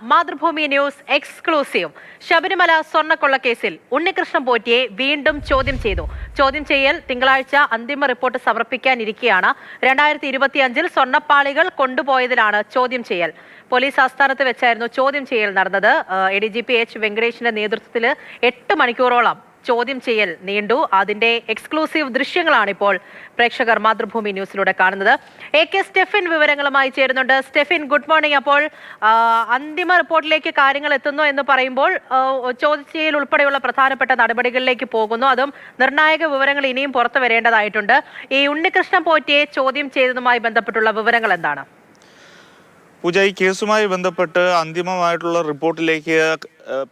Mathrubhumi news exclusive. Sabarimala സ്വർണ്ണക്കൊള്ളക്കേസിൽ ഉണ്ണികൃഷ്ണൻ പോറ്റിയെ വീണ്ടും ചോദ്യം ചെയ്തു. ചോദ്യം ചെയ്യൽ തിങ്കളാഴ്ച അന്തിമ റിപ്പോർട്ട് സമർപ്പിക്കാനിരിക്കെയാണ് 2025 സ്വർണ്ണപ്പാളികൾ കൊണ്ടുപോയതിലാണ് ചോദ്യം ചെയ്യൽ. പോലീസ് ആസ്ഥാനത്ത് വെച്ചായിരുന്നു ചോദ്യം ചെയ്യൽ നടന്നത്. ADGP H വെങ്കടേഷിന്റെ നേതൃത്വത്തിൽ 8 മണിക്കൂറോളം ചോദ്യം ചെയ്യൽ നീണ്ടു. അതിന്റെ എക്സ്ക്ലൂസീവ് ദൃശ്യങ്ങളാണ് ഇപ്പോൾ പ്രേക്ഷകർ മാതൃഭൂമി ന്യൂസിലൂടെ കാണുന്നത്. AK സ്റ്റെഫിൻ വിവരങ്ങളുമായി ചേരുന്നുണ്ട്. Stephin, good morning. അപ്പോൾ അന്തിമ റിപ്പോർട്ടിലേക്ക് കാര്യങ്ങൾ എത്തുന്നു എന്ന് പറയുമ്പോൾ ചോദ്യം ചെയ്യൽ ഉൾപ്പെടെയുള്ള പ്രധാനപ്പെട്ട നടപടികളിലേക്ക് പോകുന്നു. അതും നിർണായക വിവരങ്ങൾ ഇനിയും പുറത്തു വരേണ്ടതായിട്ടുണ്ട്. ഈ ഉണ്ണികൃഷ്ണൻ പോറ്റിയെ ചോദ്യം ചെയ്തതുമായി ബന്ധപ്പെട്ടുള്ള വിവരങ്ങൾ എന്താണ്? പൂജ, ഈ കേസുമായി ബന്ധപ്പെട്ട് അന്തിമമായിട്ടുള്ള റിപ്പോർട്ടിലേക്ക്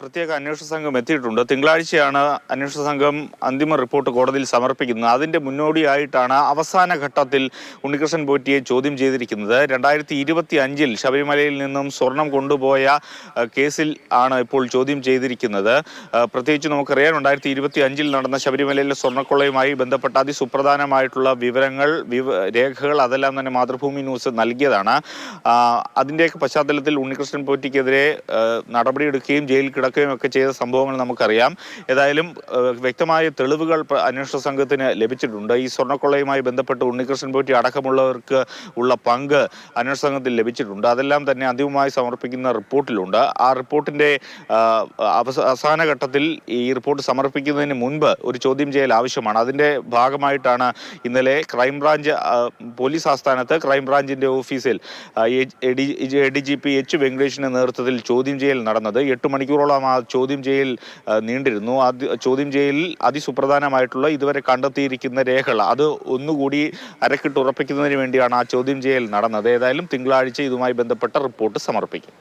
പ്രത്യേക അന്വേഷണ സംഘം എത്തിയിട്ടുണ്ട്. തിങ്കളാഴ്ചയാണ് അന്വേഷണ സംഘം അന്തിമ റിപ്പോർട്ട് കോടതിയിൽ സമർപ്പിക്കുന്നത്. അതിന്റെ മുന്നോടിയായിട്ടാണ് അവസാന ഘട്ടത്തിൽ ഉണ്ണികൃഷ്ണൻ പോറ്റിയെ ചോദ്യം ചെയ്തിരിക്കുന്നത്. 2025 ശബരിമലയിൽ നിന്നും സ്വർണം കൊണ്ടുപോയ കേസിൽ ആണ് ഇപ്പോൾ ചോദ്യം ചെയ്തിരിക്കുന്നത്. പ്രത്യേകിച്ച് നമുക്കറിയാം, 2025 നടന്ന ശബരിമലയിലെ സ്വർണ്ണക്കൊള്ളയുമായി ബന്ധപ്പെട്ട അതിസുപ്രധാനമായിട്ടുള്ള വിവരങ്ങൾ, രേഖകൾ അതെല്ലാം തന്നെ മാതൃഭൂമി ന്യൂസ് നൽകിയതാണ്. അതിൻ്റെയൊക്കെ പശ്ചാത്തലത്തിൽ ഉണ്ണികൃഷ്ണൻ പോറ്റിക്കെതിരെ നടപടിയെടുക്കുകയും ജയിലിൽ കിടക്കുകയും ഒക്കെ ചെയ്ത സംഭവങ്ങൾ നമുക്കറിയാം. ഏതായാലും വ്യക്തമായ തെളിവുകൾ അന്വേഷണ സംഘത്തിന് ലഭിച്ചിട്ടുണ്ട്. ഈ സ്വർണ്ണക്കൊള്ളയുമായി ബന്ധപ്പെട്ട് ഉണ്ണികൃഷ്ണൻ പോറ്റി അടക്കമുള്ളവർക്ക് ഉള്ള പങ്ക് അന്വേഷണ സംഘത്തിൽ ലഭിച്ചിട്ടുണ്ട്. അതെല്ലാം തന്നെ അന്തിമമായി സമർപ്പിക്കുന്ന റിപ്പോർട്ടിലുണ്ട്. ആ റിപ്പോർട്ടിന്റെ അവസാന ഘട്ടത്തിൽ ഈ റിപ്പോർട്ട് സമർപ്പിക്കുന്നതിന് മുൻപ് ഒരു ചോദ്യം ചെയ്യൽ ആവശ്യമാണ്. അതിന്റെ ഭാഗമായിട്ടാണ് ഇന്നലെ ക്രൈംബ്രാഞ്ച് പോലീസ് ആസ്ഥാനത്ത് ക്രൈംബ്രാഞ്ചിന്റെ ഓഫീസിൽ ADGP H വെങ്കടേഷിന്റെ നേതൃത്വത്തിൽ ചോദ്യം ചെയ്യൽ നടന്നത്. 8 മണിക്കൂറോളം ആ ചോദ്യം ചെയ്യൽ നീണ്ടിരുന്നു. ചോദ്യം ചെയ്യലിൽ അതിസുപ്രധാനമായിട്ടുള്ള ഇതുവരെ കണ്ടെത്തിയിരിക്കുന്ന രേഖകൾ അത് ഒന്നുകൂടി അരക്കിട്ട് ഉറപ്പിക്കുന്നതിന് വേണ്ടിയാണ് ആ ചോദ്യം ചെയ്യൽ നടന്നത്. ഏതായാലും തിങ്കളാഴ്ച ഇതുമായി ബന്ധപ്പെട്ട റിപ്പോർട്ട് സമർപ്പിക്കും.